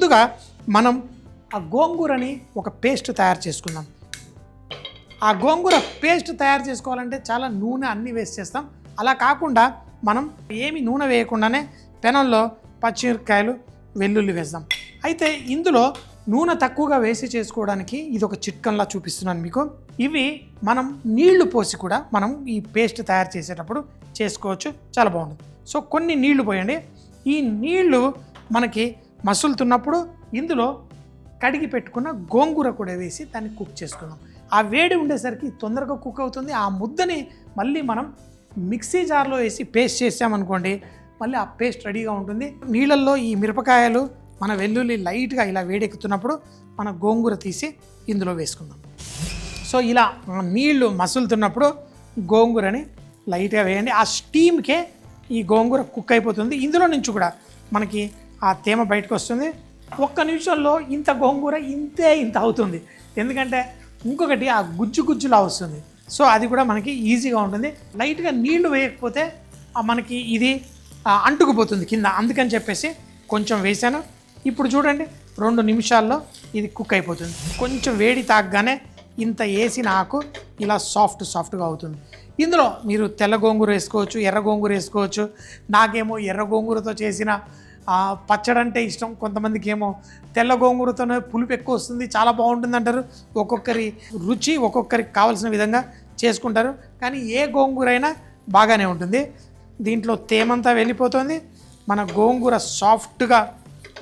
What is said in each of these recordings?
ముందుగా మనం ఆ గోంగూరని ఒక పేస్ట్ తయారు చేసుకుందాం. ఆ గోంగూర పేస్ట్ తయారు చేసుకోవాలంటే చాలా నూనె అన్నీ వేసి చేస్తాం. అలా కాకుండా మనం ఏమి నూనె వేయకుండానే పెనంలో పచ్చిమిరపకాయలు వెల్లుల్లి వేద్దాం. అయితే ఇందులో నూనె తక్కువగా వేసి చేసుకోవడానికి ఇది ఒక చిట్కంలా చూపిస్తున్నాను మీకు. ఇవి మనం నీళ్లు పోసి కూడా మనం ఈ పేస్ట్ తయారు చేసేటప్పుడు చేసుకోవచ్చు, చాలా బాగుంటుంది. సో కొన్ని నీళ్లు పోయండి. ఈ నీళ్లు మనకి మసులుతున్నప్పుడు ఇందులో కడిగి పెట్టుకున్న గోంగూర కూడా వేసి దాన్ని కుక్ చేసుకుందాం. ఆ వేడి ఉండేసరికి తొందరగా కుక్ అవుతుంది. ఆ ముద్దని మళ్ళీ మనం మిక్సీ జార్లో వేసి పేస్ట్ చేసామనుకోండి, మళ్ళీ ఆ పేస్ట్ రెడీగా ఉంటుంది. నీళ్ళల్లో ఈ మిరపకాయలు మన వెల్లుల్లి లైట్గా ఇలా వేడెక్కుతున్నప్పుడు మన గోంగూర తీసి ఇందులో వేసుకుందాం. సో ఇలా నీళ్లు మసులుతున్నప్పుడు గోంగూరని లైట్గా వేయండి. ఆ స్టీమ్కే ఈ గోంగూర కుక్ అయిపోతుంది. ఇందులో నుంచి కూడా మనకి ఆ తేమ బయటకు వస్తుంది. ఒక్క నిమిషంలో ఇంత గోంగూర ఇంత అవుతుంది. ఎందుకంటే ఇంకొకటి ఆ గుజ్జులా వస్తుంది. సో అది కూడా మనకి ఈజీగా ఉంటుంది. లైట్గా నీళ్లు వేయకపోతే మనకి ఇది అంటుకుపోతుంది కింద. అందుకని చెప్పేసి కొంచెం వేసాను. ఇప్పుడు చూడండి 2 నిమిషాల్లో ఇది కుక్ అయిపోతుంది. కొంచెం వేడి తాగగానే ఇంత వేసిన ఆకు ఇలా సాఫ్ట్గా అవుతుంది. ఇందులో మీరు తెల్ల గోంగూర వేసుకోవచ్చు, ఎర్ర గోంగూర వేసుకోవచ్చు. నాకేమో ఎర్ర గోంగూరతో చేసిన పచ్చడి అంటే ఇష్టం. కొంతమందికి ఏమో తెల్ల గోంగూరతోనే పులుపు ఎక్కువ వస్తుంది, చాలా బాగుంటుంది అంటారు. ఒక్కొక్కరి రుచి ఒక్కొక్కరికి కావాల్సిన విధంగా చేసుకుంటారు. కానీ ఏ గోంగూర అయినా బాగానే ఉంటుంది. దీంట్లో తేమంతా వెళ్ళిపోతుంది. మన గోంగూర సాఫ్ట్గా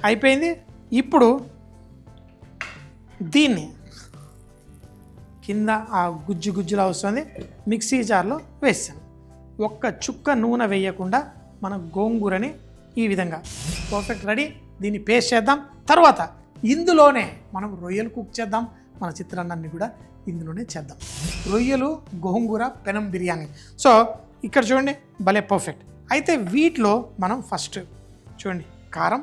అయిపోయింది. ఇప్పుడు దీన్ని కింద ఆ గుజ్జులా వస్తుంది. మిక్సీ జార్లో వేసాను. ఒక్క చుక్క నూనె వేయకుండా మన గోంగూరని ఈ విధంగా పర్ఫెక్ట్ రెడీ. దీన్ని పేస్ట్ చేద్దాం. తర్వాత ఇందులోనే మనం రొయ్యలు కుక్ చేద్దాం. మన చిత్రాన్నాన్ని కూడా ఇందులోనే చేద్దాం. రొయ్యలు గోంగూర పెనం బిర్యానీ. సో ఇక్కడ చూడండి భలే పర్ఫెక్ట్. అయితే వీటిలో మనం ఫస్ట్ చూడండి కారం,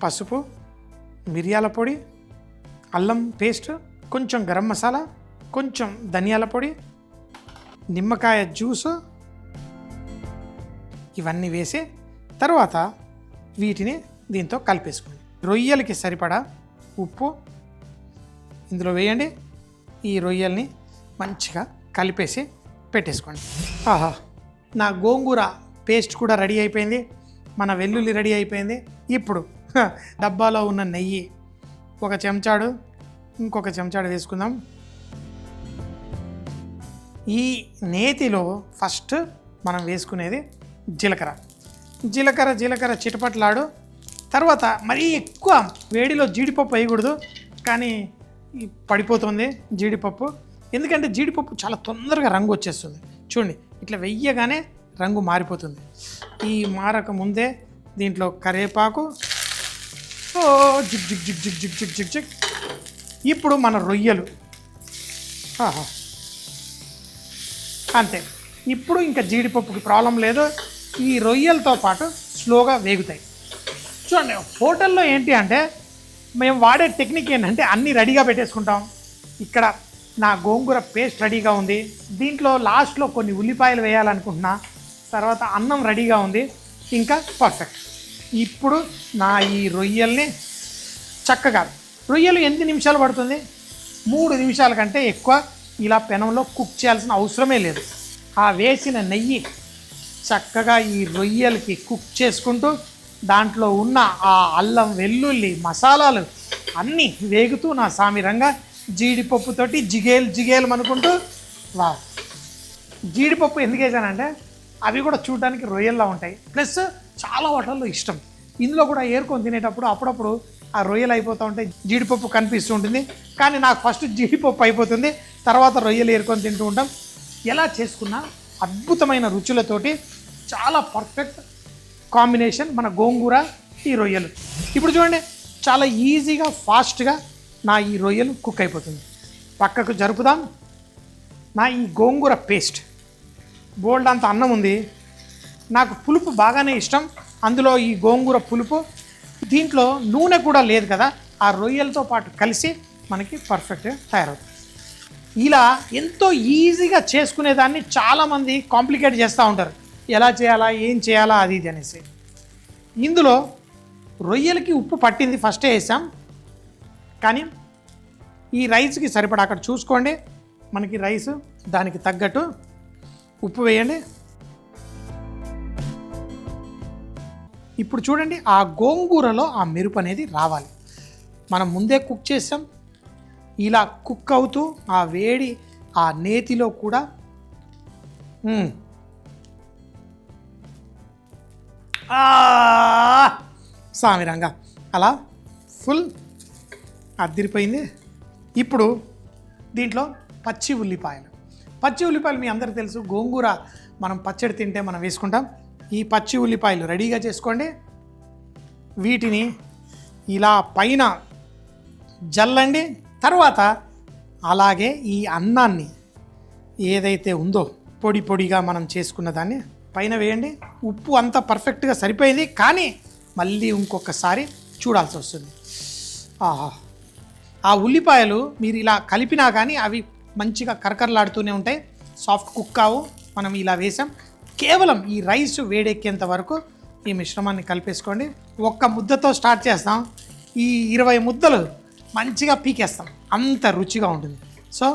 పసుపు, మిరియాల పొడి, అల్లం పేస్ట్, కొంచెం గరం మసాలా, కొంచెం ధనియాల పొడి, నిమ్మకాయ జ్యూసు ఇవన్నీ వేసి తర్వాత వీటిని దీంతో కలిపేసుకోండి. రొయ్యలకి సరిపడా ఉప్పు ఇందులో వేయండి. ఈ రొయ్యల్ని మంచిగా కలిపేసి పెట్టేసుకోండి. ఆహా, నా గోంగూర పేస్ట్ కూడా రెడీ అయిపోయింది. మన వెల్లుల్లి రెడీ అయిపోయింది. ఇప్పుడు డబ్బాలో ఉన్న నెయ్యి ఒక చెంచాడు, ఇంకొక చెంచాడు వేసుకుందాం. ఈ నేతిలో ఫస్ట్ మనం వేసుకునేది జీలకర్ర చిటపట్లాడు. తర్వాత మరీ ఎక్కువ వేడిలో జీడిపప్పు వేయకూడదు, కానీ పడిపోతుంది జీడిపప్పు. ఎందుకంటే జీడిపప్పు చాలా తొందరగా రంగు వచ్చేస్తుంది. చూడండి ఇట్లా వెయ్యగానే రంగు మారిపోతుంది. ఈ మారక ముందే దీంట్లో కరివేపాకు, zig zig zig zig zig zig zig zig. ఇప్పుడు మన రొయ్యలు అంతే. ఇప్పుడు ఇంకా జీడిపప్పుకి ప్రాబ్లం లేదు. ఈ రొయ్యలతో పాటు స్లోగా వేగుతాయి. చూడండి హోటల్లో ఏంటి అంటే మేము వాడే టెక్నిక్ ఏంటంటే అన్నీ రెడీగా పెట్టేసుకుంటాం. ఇక్కడ నా గోంగూర పేస్ట్ రెడీగా ఉంది. దీంట్లో లాస్ట్లో కొన్ని ఉల్లిపాయలు వేయాలనుకుంటున్నా. తర్వాత అన్నం రెడీగా ఉంది. ఇంకా పర్ఫెక్ట్. ఇప్పుడు నా ఈ రొయ్యల్ని చక్కగా, రొయ్యలు ఎన్ని నిమిషాలు పడుతుంది? 3 నిమిషాల కంటే ఎక్కువ ఇలా పెనంలో కుక్ చేయాల్సిన అవసరమే లేదు. ఆ వేసిన నెయ్యి చక్కగా ఈ రొయ్యలకి కుక్ చేసుకుంటూ దాంట్లో ఉన్న ఆ అల్లం వెల్లుల్లి మసాలాలు అన్నీ వేగుతూ నా సామిరంగా జీడిపప్పుతోటి జిగేలు అనుకుంటూ జీడిపప్పు ఎందుకు వేసానంటే అవి కూడా చూడడానికి రొయ్యల్లా ఉంటాయి. ప్లస్ చాలా హోటల్లో ఇష్టం. ఇందులో కూడా ఏరుకొని తినేటప్పుడు అప్పుడప్పుడు ఆ రొయ్యలు అయిపోతూ ఉంటాయి, జీడిపప్పు కనిపిస్తూ ఉంటుంది. కానీ నాకు ఫస్ట్ జీడిపప్పు అయిపోతుంది, తర్వాత రొయ్యలు ఏరుకొని తింటూ ఉంటాం. ఎలా చేసుకున్నా అద్భుతమైన రుచులతోటి చాలా పర్ఫెక్ట్ కాంబినేషన్ మన గోంగూర ఈ రొయ్యలు. ఇప్పుడు చూడండి చాలా ఈజీగా ఫాస్ట్గా నా ఈ రొయ్యలు కుక్ అయిపోతుంది. పక్కకు జరుపుదాం. నా ఈ గోంగూర పేస్ట్ బోల్డ్ అంత అన్నం ఉంది. నాకు పులుపు బాగానే ఇష్టం. అందులో ఈ గోంగూర పులుపు, దీంట్లో నూనె కూడా లేదు కదా, ఆ రొయ్యలతో పాటు కలిసి మనకి పర్ఫెక్ట్గా తయారవుతుంది. ఇలా ఎంతో ఈజీగా చేసుకునేదాన్ని చాలామంది కాంప్లికేట్ చేస్తూ ఉంటారు. ఎలా చేయాలా, ఏం చేయాలా, అది ఇది అనేసి. ఇందులో రొయ్యలకి ఉప్పు పట్టింది ఫస్టే వేసాం, కానీ ఈ రైస్కి సరిపడా అక్కడ చూసుకోండి, మనకి రైస్ దానికి తగ్గట్టు ఉప్పు వేయండి. ఇప్పుడు చూడండి, ఆ గోంగూరలో ఆ మెరుపు అనేది రావాలి. మనం ముందే కుక్ చేసాం, ఇలా కుక్ అవుతూ ఆ వేడి ఆ నేతిలో కూడా సామిరంగా అలా ఫుల్ అద్దిరిపోయింది. ఇప్పుడు దీంట్లో పచ్చి ఉల్లిపాయలు మీ అందరికీ తెలుసు, గోంగూర మనం పచ్చడి తింటే మనం వేసుకుంటాం. ఈ పచ్చి ఉల్లిపాయలు రెడీగా చేసుకోండి. వీటిని ఇలా పైన జల్లండి. తర్వాత అలాగే ఈ అన్నాన్ని ఏదైతే ఉందో పొడి పొడిగా మనం చేసుకున్న దాన్ని పైన వేయండి. ఉప్పు అంతా పర్ఫెక్ట్గా సరిపోయింది, కానీ మళ్ళీ ఇంకొకసారి చూడాల్సి వస్తుంది. ఆ ఉల్లిపాయలు మీరు ఇలా కలిపినా కానీ అవి మంచిగా కరకరలాడుతూనే ఉంటాయి, సాఫ్ట్ కుక్ కావు. మనం ఇలా వేసాం. కేవలం ఈ రైస్ వేడెక్కేంత వరకు ఈ మిశ్రమాన్ని కలిపేసుకోండి. ఒక్క ముద్దతో స్టార్ట్ చేస్తాం, ఈ 20 ముద్దలు మంచిగా పీకేస్తాం, అంత రుచిగా ఉంటుంది. సో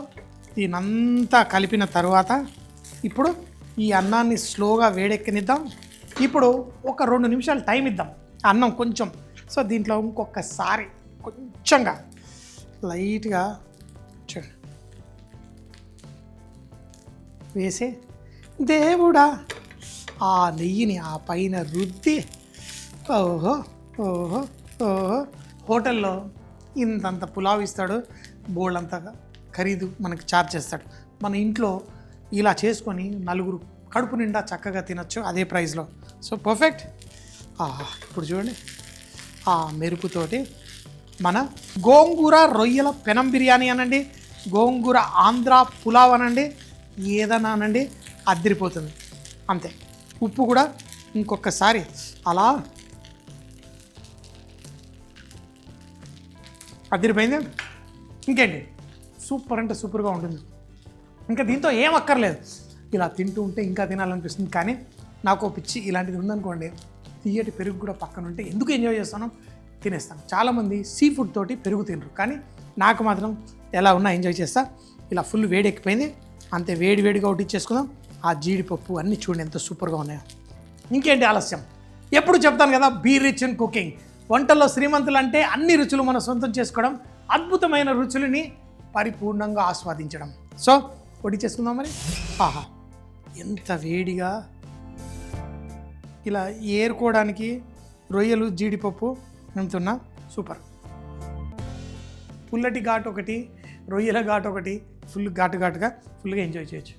దీనంతా కలిపిన తర్వాత ఇప్పుడు ఈ అన్నాన్ని స్లోగా వేడెక్కనిద్దాం. ఇప్పుడు ఒక 2 నిమిషాలు టైం ఇద్దాం అన్నం కొంచెం. సో దీంట్లో ఇంకొకసారి కొంచెంగా లైట్గా వేసి దేవుడా ఆ నెయ్యిని ఆ పైన రుద్ది, ఓహో ఓహో ఓహో. హోటల్లో ఇంతంత పులావ్ ఇస్తాడు, బోల్డంత ఖరీదు మనకి ఛార్జ్ చేస్తాడు. మన ఇంట్లో ఇలా చేసుకొని 4 కడుపు నిండా చక్కగా తినచ్చు అదే ప్రైస్లో. So perfect. ఇప్పుడు చూడండి, ఆ మెరుపుతోటి మన గోంగూర రొయ్యల పెనం బిర్యానీ అనండి, గోంగూర ఆంధ్ర పులావ్ అనండి, ఏదన్నా అనండి, అద్దరిపోతుంది. అంతే. ఉప్పు కూడా ఇంకొకసారి అలా అద్దరిపోయింది. ఇంకేంటి, సూపర్ అంటే సూపర్గా ఉంటుంది. ఇంకా దీంతో ఏం అక్కర్లేదు, ఇలా తింటూ ఉంటే ఇంకా తినాలనిపిస్తుంది. కానీ నాకు పిచ్చి ఇలాంటిది ఉందనుకోండి, తీయటి పెరుగు కూడా పక్కన ఉంటే ఎందుకు ఎంజాయ్ చేస్తాను, తినేస్తాను. చాలామంది సీ ఫుడ్ తోటి పెరుగు తినరు, కానీ నాకు మాత్రం ఎలా ఉన్నా ఎంజాయ్ చేస్తా. ఇలా ఫుల్ వేడి ఎక్కిపోయింది, అంతే. వేడిగా వడ్డించేసుకుందాం. ఆ జీడిపప్పు అన్నీ చూడండి ఎంత సూపర్గా ఉన్నాయో. ఇంకేంటి ఆలస్యం, ఎప్పుడు చెప్తాను కదా, బీ రిచ్ ఇన్ కుకింగ్. వంటల్లో శ్రీమంతులు అంటే అన్ని రుచులు మనం సొంతం చేసుకోవడం, అద్భుతమైన రుచులని పరిపూర్ణంగా ఆస్వాదించడం. సో వడ్డించేసుకుందాం మరి. ఆహా, ఎంత వేడిగా ఇలా ఏరుకోవడానికి రొయ్యలు జీడిపప్పు ఎంతున్నా సూపర్. పుల్లటి ఘాటు ఒకటి, రొయ్యల ఘాటు ఒకటి, ఫుల్ ఘాటుగా ఫుల్గా ఎంజాయ్ చేయొచ్చు.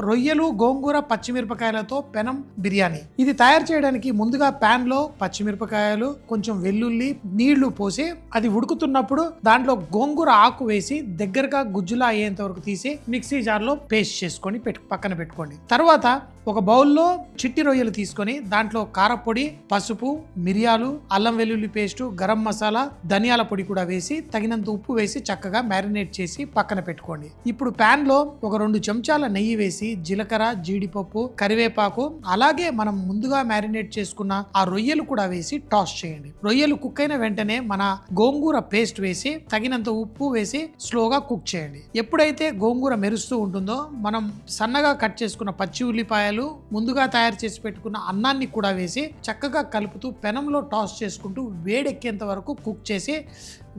రొయ్యలు గోంగూర పచ్చిమిరపకాయలతో పెనం బిర్యానీ. ఇది తయారు చేయడానికి ముందుగా ప్యాన్లో పచ్చిమిరపకాయలు, కొంచెం వెల్లుల్లి, నీళ్లు పోసి అది ఉడుకుతున్నప్పుడు దాంట్లో గోంగూర ఆకు వేసి దగ్గరగా గుజ్జులా అయ్యేంత వరకు తీసి మిక్సీ జార్లో పేస్ట్ చేసుకొని పక్కన పెట్టుకోండి. తర్వాత ఒక బౌల్లో చిట్టి రొయ్యలు తీసుకొని దాంట్లో కారపొడి, పసుపు, మిరియాలు, అల్లం వెల్లుల్లి పేస్టు, గరం మసాలా, ధనియాల పొడి కూడా వేసి తగినంత ఉప్పు వేసి చక్కగా మ్యారినేట్ చేసి పక్కన పెట్టుకోండి. ఇప్పుడు ప్యాన్ లో ఒక 2 చెంచాల నెయ్యి వేసి జీలకర్ర, జీడిపప్పు, కరివేపాకు, అలాగే మనం ముందుగా మ్యారినేట్ చేసుకున్న ఆ రొయ్యలు కూడా వేసి టాస్ చేయండి. రొయ్యలు కుక్ అయిన వెంటనే మన గోంగూర పేస్ట్ వేసి తగినంత ఉప్పు వేసి స్లోగా కుక్ చేయండి. ఎప్పుడైతే గోంగూర మెరుస్తూ ఉంటుందో మనం సన్నగా కట్ చేసుకున్న పచ్చి ఉల్లిపాయలు, ముందుగా తయారు చేసి పెట్టుకున్న అన్నాన్ని కూడా వేసి చక్కగా కలుపుతూ పెనంలో టాస్ చేసుకుంటూ వేడెక్కేంత వరకు కుక్ చేసి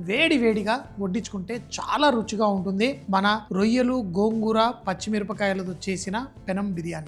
వేడిగా వడ్డించుకుంటే చాలా రుచిగా ఉంటుంది మన రొయ్యలు, గోంగూర, పచ్చిమిరపకాయలతో చేసిన పెనం బిర్యానీ.